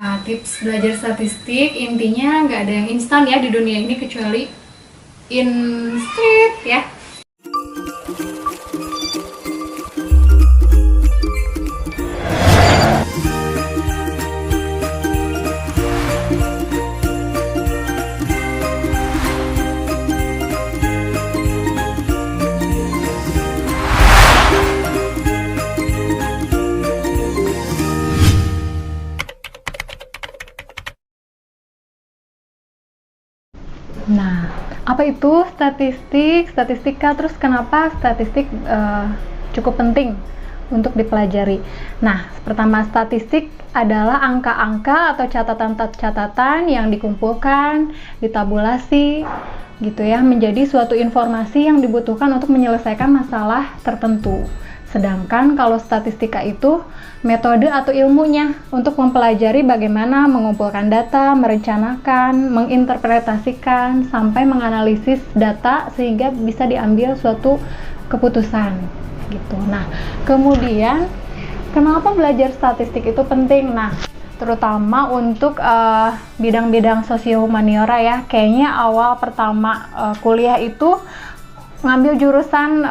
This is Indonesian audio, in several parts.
Nah, tips belajar statistik intinya nggak ada yang instan ya di dunia ini kecuali in street ya. Nah, apa itu statistik, statistika, terus kenapa statistik cukup penting untuk dipelajari? Nah, pertama, statistik adalah angka-angka atau catatan-catatan yang dikumpulkan, ditabulasi, gitu ya, menjadi suatu informasi yang dibutuhkan untuk menyelesaikan masalah tertentu. Sedangkan kalau statistika itu metode atau ilmunya untuk mempelajari bagaimana mengumpulkan data, merencanakan, menginterpretasikan, sampai menganalisis data sehingga bisa diambil suatu keputusan gitu. Nah, kemudian kenapa belajar statistik itu penting? Nah, terutama untuk bidang-bidang sosio-humaniora ya. Kayaknya awal pertama kuliah itu ngambil jurusan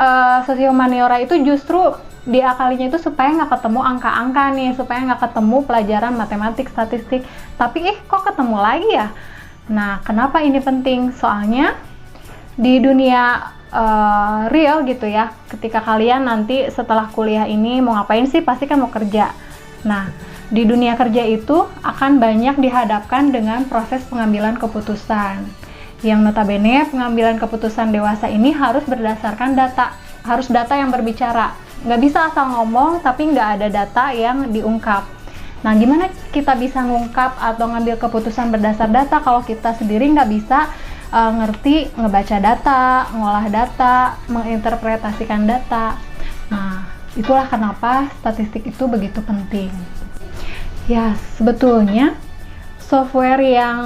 sosio-humaniora itu justru diakalinya itu supaya nggak ketemu angka-angka nih, supaya nggak ketemu pelajaran matematik, statistik. Tapi kok ketemu lagi ya? Nah, kenapa ini penting? Soalnya di dunia real gitu ya, ketika kalian nanti setelah kuliah ini mau ngapain sih? Pasti kan mau kerja. Nah, di dunia kerja itu akan banyak dihadapkan dengan proses pengambilan keputusan, yang notabene pengambilan keputusan dewasa ini harus berdasarkan data, harus data yang berbicara. Nggak bisa asal ngomong tapi nggak ada data yang diungkap. Nah, gimana kita bisa ngungkap atau ngambil keputusan berdasar data kalau kita sendiri nggak bisa ngerti ngebaca data, ngolah data, menginterpretasikan data. Nah, itulah kenapa statistik itu begitu penting. Ya, sebetulnya software yang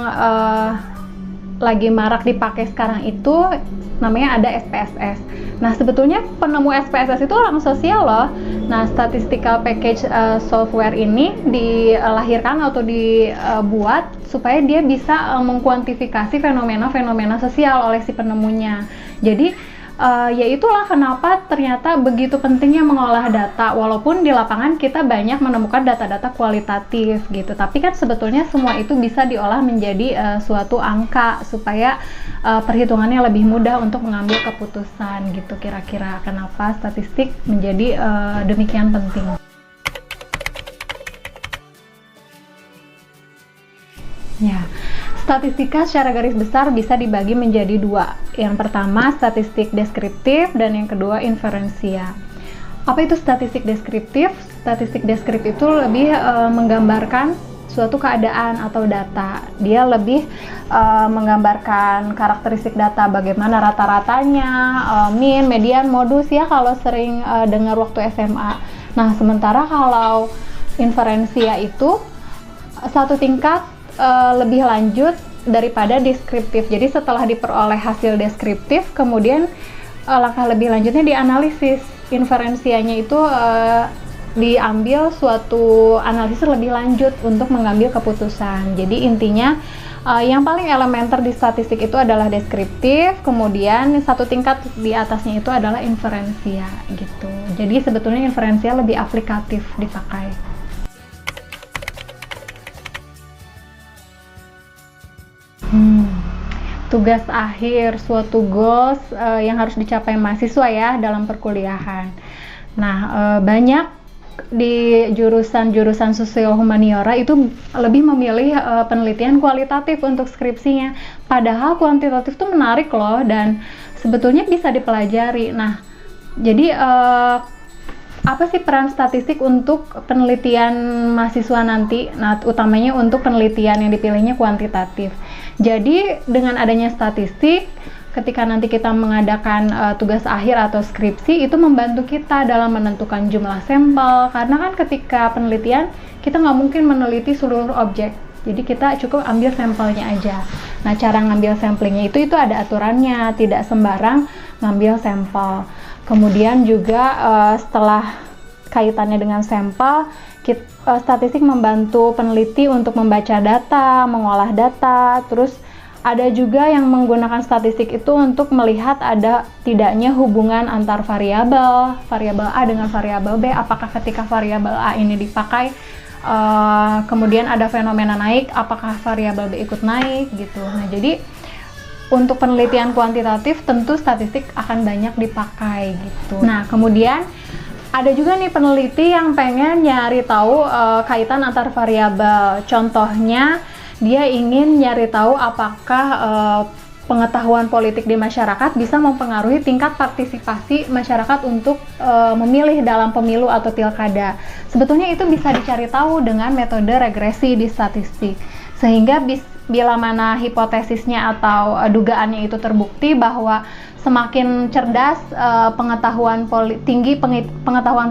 lagi marak dipakai sekarang itu namanya ada SPSS. Nah, sebetulnya penemu SPSS itu orang sosial loh. Nah, statistical package software ini dilahirkan atau dibuat supaya dia bisa mengkuantifikasi fenomena-fenomena sosial oleh si penemunya. Jadi ya itulah kenapa ternyata begitu pentingnya mengolah data, walaupun di lapangan kita banyak menemukan data-data kualitatif gitu, tapi kan sebetulnya semua itu bisa diolah menjadi suatu angka supaya perhitungannya lebih mudah untuk mengambil keputusan gitu. Kira-kira kenapa statistik menjadi demikian penting. Ya, statistika secara garis besar bisa dibagi menjadi dua. Yang pertama statistik deskriptif dan yang kedua inferensia. Apa itu statistik deskriptif? Statistik deskriptif itu lebih menggambarkan suatu keadaan atau data. Dia lebih menggambarkan karakteristik data, bagaimana rata-ratanya, mean, median, modus ya kalau sering dengar waktu SMA. Nah, sementara kalau inferensia itu satu tingkat lebih lanjut daripada deskriptif. Jadi setelah diperoleh hasil deskriptif, kemudian langkah lebih lanjutnya dianalisis. Inferensianya itu diambil suatu analisis lebih lanjut untuk mengambil keputusan. Jadi intinya yang paling elementer di statistik itu adalah deskriptif, kemudian satu tingkat di atasnya itu adalah inferensia gitu. Jadi sebetulnya inferensia lebih aplikatif dipakai. Tugas akhir, suatu goals yang harus dicapai mahasiswa ya dalam perkuliahan. Nah, banyak di jurusan-jurusan sosial humaniora itu lebih memilih penelitian kualitatif untuk skripsinya. Padahal kuantitatif itu menarik loh dan sebetulnya bisa dipelajari. Nah, jadi apa sih peran statistik untuk penelitian mahasiswa nanti? Nah, utamanya untuk penelitian yang dipilihnya kuantitatif. Jadi dengan adanya statistik, ketika nanti kita mengadakan tugas akhir atau skripsi, itu membantu kita dalam menentukan jumlah sampel, karena kan ketika penelitian kita nggak mungkin meneliti seluruh objek, jadi kita cukup ambil sampelnya aja. Nah, cara ngambil sampelnya itu ada aturannya, tidak sembarang ngambil sampel. Kemudian juga setelah kaitannya dengan sampel, Statistik membantu peneliti untuk membaca data, mengolah data, terus ada juga yang menggunakan statistik itu untuk melihat ada tidaknya hubungan antar variabel A dengan variabel B, apakah ketika variabel A ini dipakai kemudian ada fenomena naik, apakah variabel B ikut naik gitu. Nah, jadi untuk penelitian kuantitatif tentu statistik akan banyak dipakai gitu. Nah, kemudian ada juga nih peneliti yang pengen nyari tahu kaitan antar variabel. Contohnya, dia ingin nyari tahu apakah pengetahuan politik di masyarakat bisa mempengaruhi tingkat partisipasi masyarakat untuk memilih dalam pemilu atau pilkada. Sebetulnya itu bisa dicari tahu dengan metode regresi di statistik. Sehingga bila mana hipotesisnya atau dugaannya itu terbukti bahwa semakin cerdas pengetahuan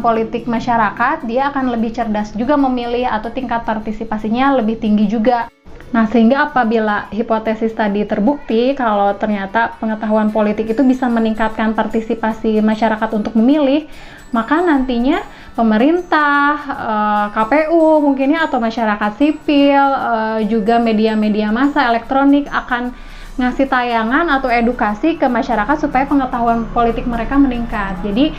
politik masyarakat, dia akan lebih cerdas juga memilih atau tingkat partisipasinya lebih tinggi juga. Nah, sehingga apabila hipotesis tadi terbukti kalau ternyata pengetahuan politik itu bisa meningkatkan partisipasi masyarakat untuk memilih, maka nantinya pemerintah, KPU mungkinnya atau masyarakat sipil, juga media-media massa elektronik akan ngasih tayangan atau edukasi ke masyarakat supaya pengetahuan politik mereka meningkat. Jadi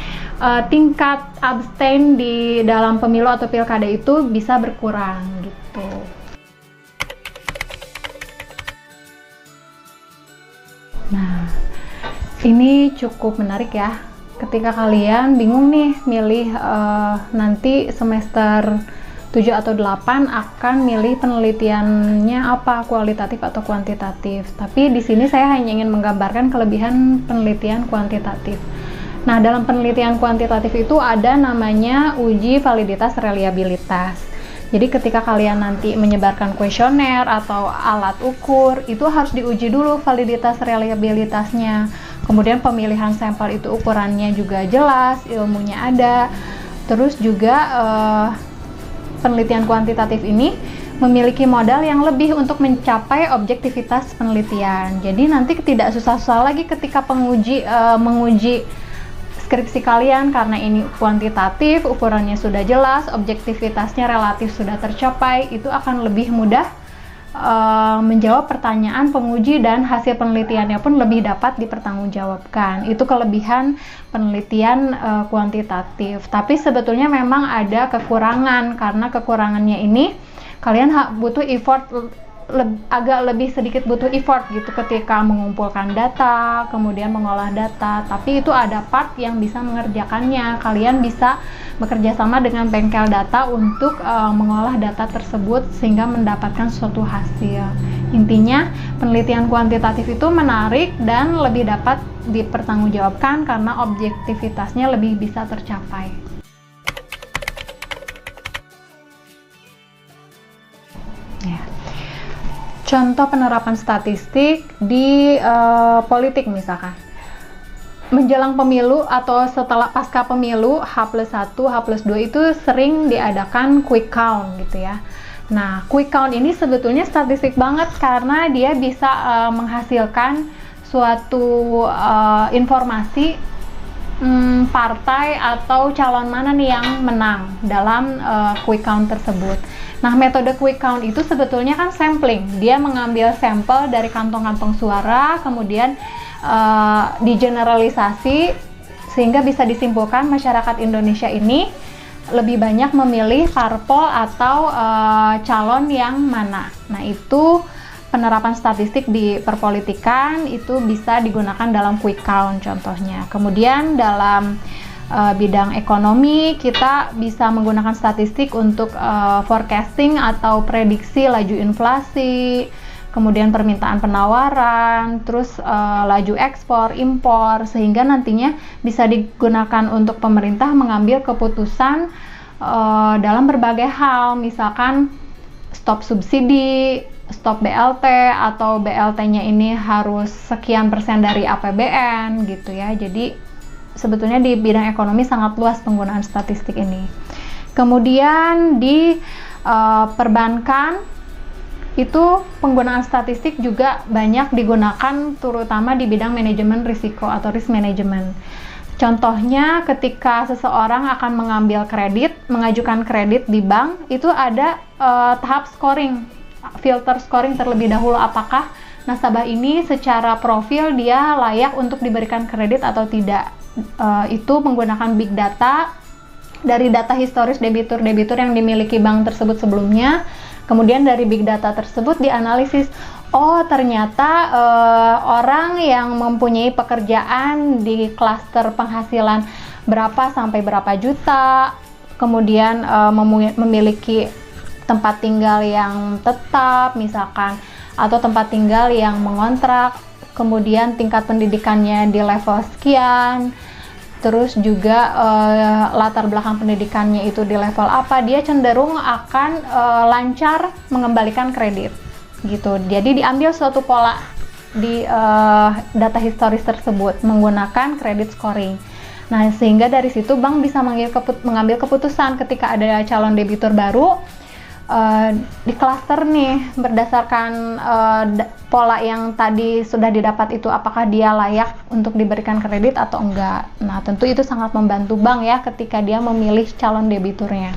tingkat abstain di dalam pemilu atau pilkada itu bisa berkurang gitu. Nah, ini cukup menarik ya. Ketika kalian bingung nih milih nanti semester 7 atau 8 akan milih penelitiannya apa, kualitatif atau kuantitatif. Tapi di sini saya hanya ingin menggambarkan kelebihan penelitian kuantitatif. Nah, dalam penelitian kuantitatif itu ada namanya uji validitas reliabilitas. Jadi ketika kalian nanti menyebarkan kuesioner atau alat ukur, itu harus diuji dulu validitas reliabilitasnya. Kemudian pemilihan sampel itu ukurannya juga jelas, ilmunya ada. Terus juga penelitian kuantitatif ini memiliki modal yang lebih untuk mencapai objektivitas penelitian. Jadi nanti tidak susah-susah lagi ketika menguji skripsi kalian, karena ini kuantitatif, ukurannya sudah jelas, objektivitasnya relatif sudah tercapai, itu akan lebih mudah menjawab pertanyaan penguji dan hasil penelitiannya pun lebih dapat dipertanggungjawabkan. Itu kelebihan penelitian kuantitatif. Tapi sebetulnya memang ada kekurangan, karena kekurangannya ini kalian butuh effort, agak lebih sedikit butuh effort gitu ketika mengumpulkan data, kemudian mengolah data. Tapi itu ada part yang bisa mengerjakannya. Kalian bisa bekerja sama dengan bengkel data untuk mengolah data tersebut sehingga mendapatkan suatu hasil. Intinya penelitian kuantitatif itu menarik dan lebih dapat dipertanggungjawabkan karena objektivitasnya lebih bisa tercapai. Ya. Contoh penerapan statistik di politik misalkan. Menjelang pemilu atau setelah pasca pemilu H+1, H+2 itu sering diadakan quick count gitu ya. Nah, quick count ini sebetulnya statistik banget karena dia bisa menghasilkan suatu informasi partai atau calon mana nih yang menang dalam quick count tersebut. Nah, metode quick count itu sebetulnya kan sampling. Dia mengambil sampel dari kantong-kantong suara, kemudian digeneralisasi sehingga bisa disimpulkan masyarakat Indonesia ini lebih banyak memilih parpol atau calon yang mana. Nah, itu penerapan statistik di perpolitikan itu bisa digunakan dalam quick count contohnya. Kemudian dalam bidang ekonomi kita bisa menggunakan statistik untuk forecasting atau prediksi laju inflasi, kemudian permintaan penawaran, terus laju ekspor, impor, sehingga nantinya bisa digunakan untuk pemerintah mengambil keputusan dalam berbagai hal, misalkan stop subsidi, stop BLT, atau BLT-nya ini harus sekian persen dari APBN gitu ya. Jadi sebetulnya di bidang ekonomi sangat luas penggunaan statistik ini. Kemudian di perbankan itu penggunaan statistik juga banyak digunakan terutama di bidang manajemen risiko atau risk management. Contohnya ketika seseorang akan mengambil kredit, mengajukan kredit di bank, itu ada tahap scoring, filter scoring terlebih dahulu, apakah nasabah ini secara profil dia layak untuk diberikan kredit atau tidak. Itu menggunakan big data dari data historis debitur-debitur yang dimiliki bank tersebut sebelumnya. Kemudian dari big data tersebut dianalisis, oh ternyata orang yang mempunyai pekerjaan di klaster penghasilan berapa sampai berapa juta, kemudian memiliki tempat tinggal yang tetap misalkan, atau tempat tinggal yang mengontrak, kemudian tingkat pendidikannya di level sekian, terus juga latar belakang pendidikannya itu di level apa, dia cenderung akan lancar mengembalikan kredit gitu. Jadi diambil suatu pola di data historis tersebut menggunakan credit scoring. Nah, sehingga dari situ bank bisa mengambil keputusan ketika ada calon debitur baru di klaster nih, berdasarkan pola yang tadi sudah didapat itu, apakah dia layak untuk diberikan kredit atau enggak. Nah, tentu itu sangat membantu bank ya ketika dia memilih calon debiturnya.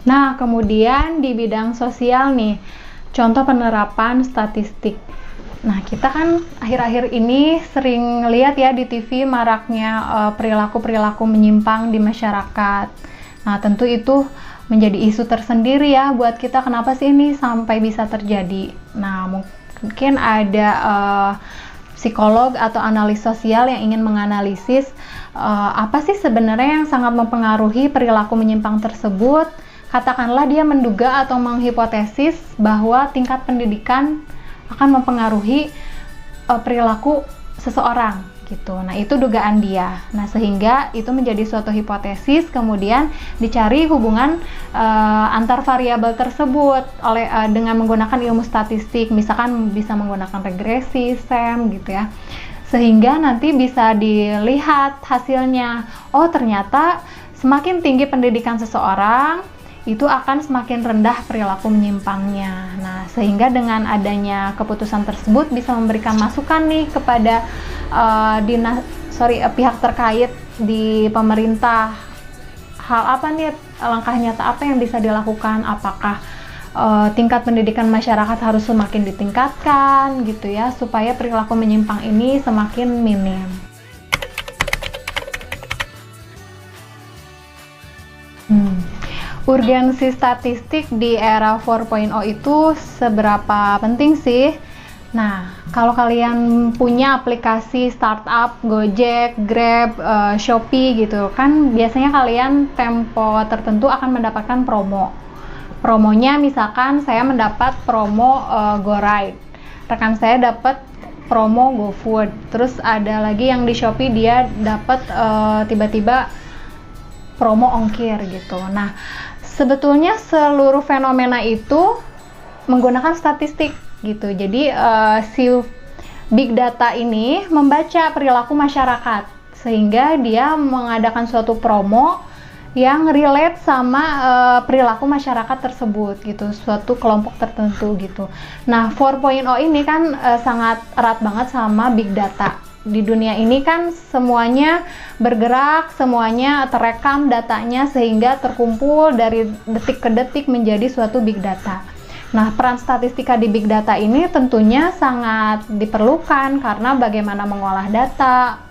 Nah, kemudian di bidang sosial nih, contoh penerapan statistik. Nah, kita kan akhir-akhir ini sering lihat ya di TV maraknya perilaku-perilaku menyimpang di masyarakat. Nah, tentu itu menjadi isu tersendiri ya buat kita, kenapa sih ini sampai bisa terjadi. Nah, mungkin ada psikolog atau analis sosial yang ingin menganalisis apa sih sebenarnya yang sangat mempengaruhi perilaku menyimpang tersebut. Katakanlah dia menduga atau menghipotesis bahwa tingkat pendidikan akan mempengaruhi perilaku seseorang gitu. Nah, itu dugaan dia. Nah, sehingga itu menjadi suatu hipotesis, kemudian dicari hubungan antar variabel tersebut dengan menggunakan ilmu statistik, misalkan bisa menggunakan regresi, SEM gitu ya. Sehingga nanti bisa dilihat hasilnya. Oh, ternyata semakin tinggi pendidikan seseorang, itu akan semakin rendah perilaku menyimpangnya. Nah, sehingga dengan adanya keputusan tersebut bisa memberikan masukan nih kepada pihak terkait di pemerintah. Hal apa nih, langkah nyata apa yang bisa dilakukan? Apakah tingkat pendidikan masyarakat harus semakin ditingkatkan gitu ya, supaya perilaku menyimpang ini semakin minim. Urgensi statistik di era 4.0 itu seberapa penting sih? Nah, kalau kalian punya aplikasi startup, Gojek, Grab, Shopee gitu, kan biasanya kalian tempo tertentu akan mendapatkan promo. Promonya misalkan saya mendapat promo GoRide, rekan saya dapat promo GoFood, terus ada lagi yang di Shopee dia dapat tiba-tiba promo ongkir gitu. Nah, sebetulnya seluruh fenomena itu menggunakan statistik gitu. Jadi si big data ini membaca perilaku masyarakat sehingga dia mengadakan suatu promo yang relate sama perilaku masyarakat tersebut gitu, suatu kelompok tertentu gitu. Nah, 4.0 ini kan sangat erat banget sama big data. Di dunia ini kan semuanya bergerak, semuanya terekam datanya sehingga terkumpul dari detik ke detik menjadi suatu big data. Nah, peran statistika di big data ini tentunya sangat diperlukan karena bagaimana mengolah data,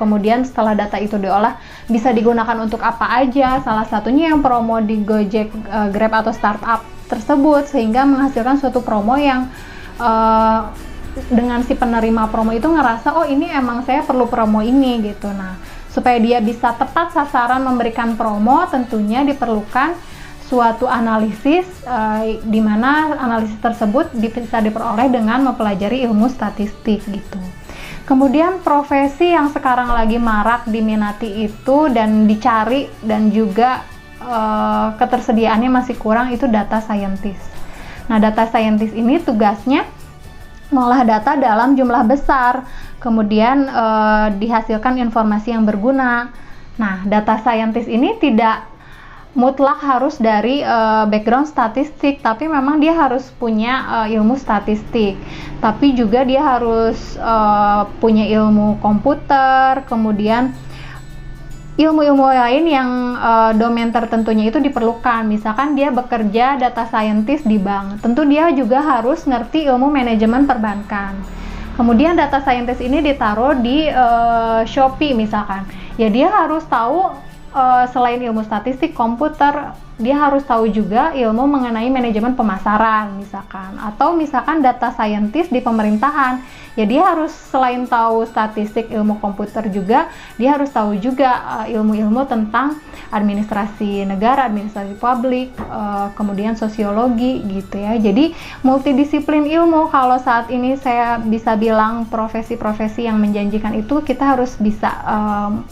kemudian setelah data itu diolah bisa digunakan untuk apa aja. Salah satunya yang promo di Gojek, Grab atau startup tersebut, sehingga menghasilkan suatu promo yang dengan si penerima promo itu ngerasa, oh ini emang saya perlu promo ini gitu. Nah, supaya dia bisa tepat sasaran memberikan promo, tentunya diperlukan suatu analisis di mana analisis tersebut bisa diperoleh dengan mempelajari ilmu statistik gitu. Kemudian profesi yang sekarang lagi marak diminati itu dan dicari dan juga ketersediaannya masih kurang itu data scientist. Nah, data scientist ini tugasnya mengolah data dalam jumlah besar, kemudian dihasilkan informasi yang berguna. Nah, data scientist ini tidak mutlak harus dari background statistik, tapi memang dia harus punya ilmu statistik, tapi juga dia harus punya ilmu komputer, kemudian ilmu-ilmu lain yang domain tertentunya itu diperlukan. Misalkan dia bekerja data scientist di bank, tentu dia juga harus ngerti ilmu manajemen perbankan. Kemudian data scientist ini ditaruh di Shopee misalkan, ya dia harus tahu selain ilmu statistik, komputer, dia harus tahu juga ilmu mengenai manajemen pemasaran misalkan, atau misalkan data scientist di pemerintahan, ya dia harus selain tahu statistik, ilmu komputer juga, dia harus tahu juga ilmu-ilmu tentang administrasi negara, administrasi publik, kemudian sosiologi gitu ya. Jadi multidisiplin ilmu, kalau saat ini saya bisa bilang profesi-profesi yang menjanjikan itu kita harus bisa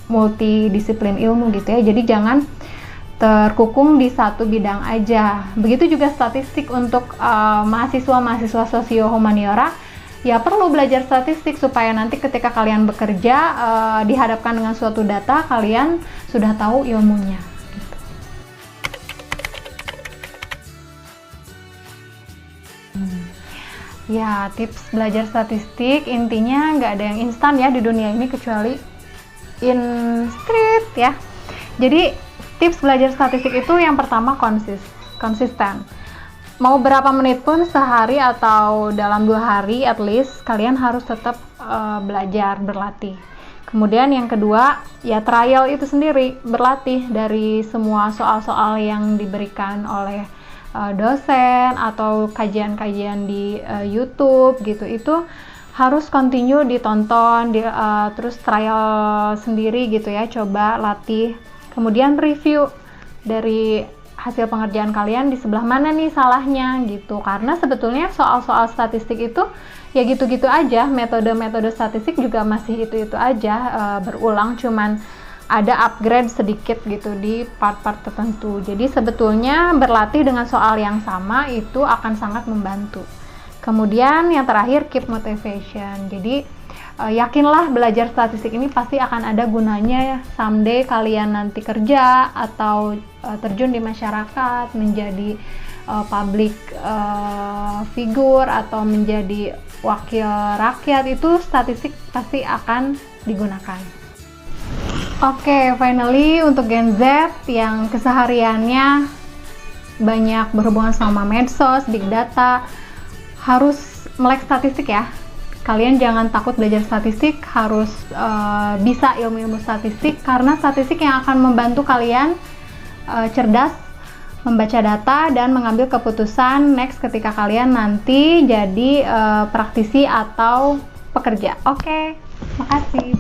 multidisiplin ilmu gitu ya. Jadi jangan terkukung di satu bidang aja. Begitu juga statistik untuk mahasiswa-mahasiswa sosio humaniora, ya perlu belajar statistik supaya nanti ketika kalian bekerja dihadapkan dengan suatu data, kalian sudah tahu ilmunya gitu. Ya, tips belajar statistik intinya nggak ada yang instan ya di dunia ini kecuali in street ya. Jadi tips belajar statistik itu yang pertama konsisten. Mau berapa menit pun sehari atau dalam 2 hari at least, kalian harus tetap belajar, berlatih. Kemudian yang kedua, ya trial itu sendiri, berlatih dari semua soal-soal yang diberikan oleh dosen atau kajian-kajian di YouTube gitu. Itu harus continue ditonton, terus trial sendiri gitu ya, coba latih. Kemudian review dari hasil pengerjaan kalian, di sebelah mana nih salahnya gitu, karena sebetulnya soal-soal statistik itu ya gitu-gitu aja, metode-metode statistik juga masih itu-itu aja, berulang, cuman ada upgrade sedikit gitu di part-part tertentu. Jadi sebetulnya berlatih dengan soal yang sama itu akan sangat membantu. Kemudian yang terakhir, keep motivation. Jadi yakinlah belajar statistik ini pasti akan ada gunanya ya, someday kalian nanti kerja atau terjun di masyarakat, menjadi public figure atau menjadi wakil rakyat, itu statistik pasti akan digunakan. Oke, finally untuk Gen Z yang kesehariannya banyak berhubungan sama medsos, big data, harus melek statistik ya. Kalian jangan takut belajar statistik, harus bisa ilmu-ilmu statistik, karena statistik yang akan membantu kalian cerdas membaca data dan mengambil keputusan next ketika kalian nanti jadi praktisi atau pekerja. Oke, makasih.